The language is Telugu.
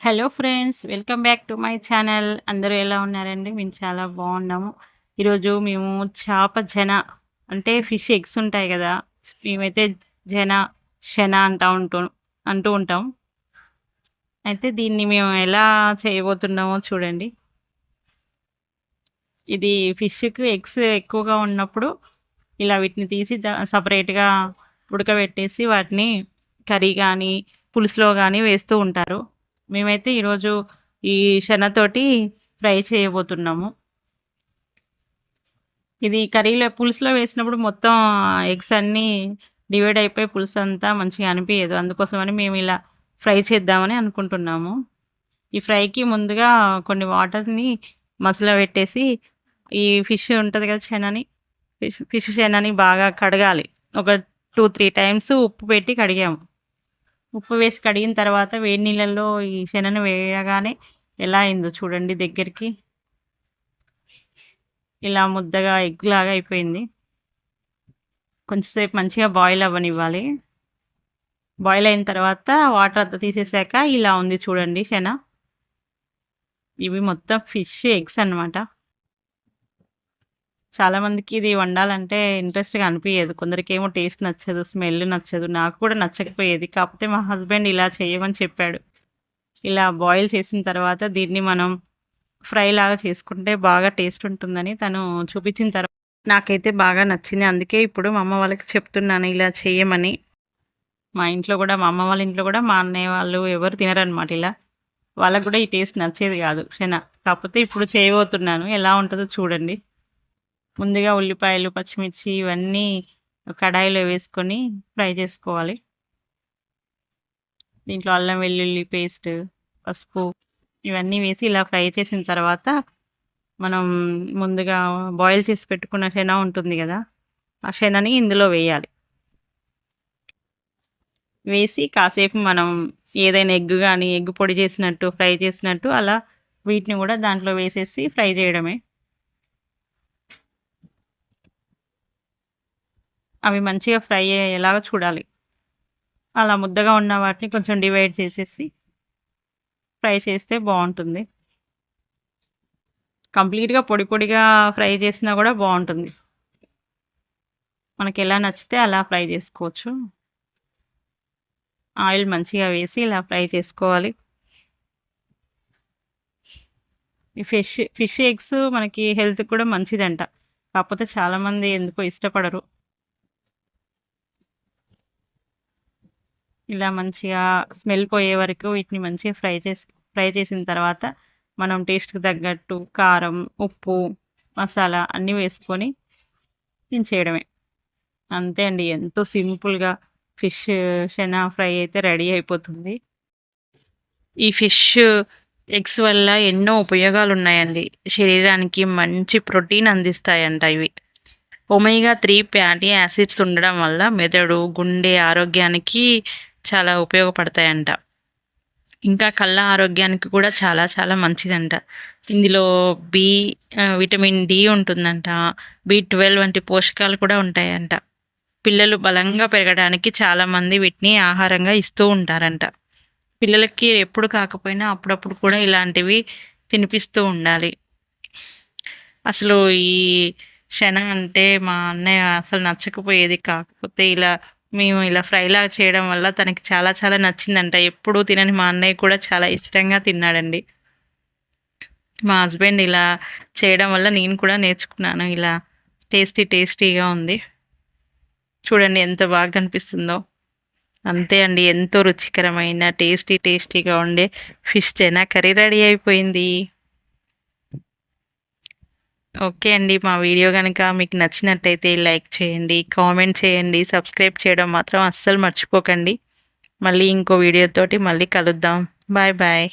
Hello friends, welcome back to my channel. అందరూ ఎలా ఉన్నారండి? మేము చాలా బాగున్నాము. ఈరోజు మేము చేప జన అంటే ఫిష్ ఎగ్స్ ఉంటాయి కదా, మేమైతే జన శన అంటూ ఉంటాం. అయితే దీన్ని మేము ఎలా చేయబోతున్నామో చూడండి. ఇది ఫిష్కి ఎగ్స్ ఎక్కువగా ఉన్నప్పుడు ఇలా వీటిని తీసి సపరేట్గా ఉడకబెట్టేసి వాటిని కర్రీ కానీ పులుసులో కానీ వేస్తూ ఉంటారు. మేమైతే ఈరోజు ఈ శనతోటి ఫ్రై చేయబోతున్నాము. ఇది కర్రీలో పులుసులో వేసినప్పుడు మొత్తం ఎగ్స్ అన్నీ డివైడ్ అయిపోయి పులుసు అంతా మంచిగా అనిపించదు. అందుకోసమని మేము ఇలా ఫ్రై చేద్దామని అనుకుంటున్నాము. ఈ ఫ్రైకి ముందుగా కొన్ని వాటర్ని మసాలా పెట్టేసి ఈ ఫిష్ ఉంటుంది కదా శనని, ఫిష్ శనని బాగా కడగాలి. ఒక 2-3 టైమ్స్ ఉప్పు పెట్టి కడిగాము. ఉప్పు వేసి కడిగిన తర్వాత వేడి నీళ్ళల్లో ఈ శనను వేయగానే ఎలా అయిందో చూడండి. దగ్గరికి ఇలా ముద్దగా ఎగ్ లాగా అయిపోయింది. కొంచెంసేపు మంచిగా బాయిల్ అవ్వనివ్వాలి. బాయిల్ అయిన తర్వాత వాటర్ అంతా తీసేసాక ఇలా ఉంది చూడండి శన. ఇవి మొత్తం ఫిష్ ఎగ్స్ అన్నమాట. చాలామందికి ఇది వండాలంటే ఇంట్రెస్ట్గా అనిపించదు. కొందరికేమో టేస్ట్ నచ్చదు, స్మెల్ నచ్చదు. నాకు కూడా నచ్చకపోయేది. కాకపోతే మా హస్బెండ్ ఇలా చేయమని చెప్పాడు. ఇలా బాయిల్ చేసిన తర్వాత దీన్ని మనం ఫ్రై లాగా చేసుకుంటే బాగా టేస్ట్ ఉంటుందని తను చూపించిన తర్వాత నాకైతే బాగా నచ్చింది. అందుకే ఇప్పుడు మా అమ్మ వాళ్ళకి చెప్తున్నాను ఇలా చేయమని. మా ఇంట్లో కూడా, మా అమ్మ వాళ్ళ ఇంట్లో కూడా, మా అన్నయ్య వాళ్ళు ఎవరు తినరనమాట ఇలా. వాళ్ళకు కూడా ఈ టేస్ట్ నచ్చేది కాదు శన. కాకపోతే ఇప్పుడు చేయబోతున్నాను, ఎలా ఉంటుందో చూడండి. ముందుగా ఉల్లిపాయలు, పచ్చిమిర్చి ఇవన్నీ కడాయిలో వేసుకొని ఫ్రై చేసుకోవాలి. దీంట్లో అల్లం వెల్లుల్లి పేస్ట్, పసుపు ఇవన్నీ వేసి ఇలా ఫ్రై చేసిన తర్వాత మనం ముందుగా బాయిల్ చేసి పెట్టుకున్న శన ఉంటుంది కదా, ఆ శనని ఇందులో వేయాలి. వేసి కాసేపు మనం ఏదైనా ఎగ్ కానీ ఎగ్ పొడి చేసినట్టు ఫ్రై చేసినట్టు అలా వీటిని కూడా దాంట్లో వేసేసి ఫ్రై చేయడమే. అవి మంచిగా ఫ్రై అయ్యేలాగా చూడాలి. అలా ముద్దగా ఉన్న వాటిని కొంచెం డివైడ్ చేసేసి ఫ్రై చేస్తే బాగుంటుంది. కంప్లీట్గా పొడి పొడిగా ఫ్రై చేసినా కూడా బాగుంటుంది. మనకి ఎలా నచ్చితే అలా ఫ్రై చేసుకోవచ్చు. ఆయిల్ మంచిగా వేసి ఇలా ఫ్రై చేసుకోవాలి. ఈ ఫిష్ ఎగ్స్ మనకి హెల్త్కి కూడా మంచిదంట. కాకపోతే చాలామంది ఎందుకో ఇష్టపడరు. ఇలా మంచిగా స్మెల్ పోయే వరకు వీటిని మంచిగా ఫ్రై చేసిన తర్వాత మనం టేస్ట్కి తగ్గట్టు కారం, ఉప్పు, మసాలా అన్నీ వేసుకొని దించేయడమే. అంతే అండి, ఎంతో సింపుల్గా ఫిష్ శన ఫ్రై అయితే రెడీ అయిపోతుంది. ఈ ఫిష్ ఎగ్స్ వల్ల ఎన్నో ఉపయోగాలు ఉన్నాయండి. శరీరానికి మంచి ప్రోటీన్ అందిస్తాయంట ఇవి. ఒమేగా 3 ఫ్యాటీ యాసిడ్స్ ఉండడం వల్ల మెదడు, గుండె ఆరోగ్యానికి చాలా ఉపయోగపడతాయంట. ఇంకా కళ్ళ ఆరోగ్యానికి కూడా చాలా చాలా మంచిదంట. ఇందులో విటమిన్ డి ఉంటుందంట. B12 వంటి పోషకాలు కూడా ఉంటాయంట. పిల్లలు బలంగా పెరగడానికి చాలామంది వీటిని ఆహారంగా ఇస్తూ ఉంటారంట. పిల్లలకి ఎప్పుడు కాకపోయినా అప్పుడప్పుడు కూడా ఇలాంటివి తినిపిస్తూ ఉండాలి. అసలు ఈ శన అంటే మా అన్నయ్య అసలు నచ్చకపోయేది. కాకపోతే మేము ఇలా ఫ్రైలాగా చేయడం వల్ల తనకి చాలా చాలా నచ్చిందంట. ఎప్పుడూ తినని మా అన్నయ్య కూడా చాలా ఇష్టంగా తిన్నాడండి. మా హస్బెండ్ ఇలా చేయడం వల్ల నేను కూడా నేర్చుకున్నాను. ఇలా టేస్టీగా ఉంది. చూడండి ఎంత బాగా కనిపిస్తుందో. అంతే అండి, ఎంతో రుచికరమైన టేస్టీగా ఉండే ఫిష్ చైనా కర్రీ రెడీ అయిపోయింది. ఓకే అండి, మా వీడియో కనుక మీకు నచ్చినట్టయితే లైక్ చేయండి, కామెంట్ చేయండి, సబ్స్క్రైబ్ చేయడం మాత్రం అస్సలు మర్చిపోకండి. మళ్ళీ ఇంకో వీడియోతోటి మళ్ళీ కలుద్దాం. Bye bye.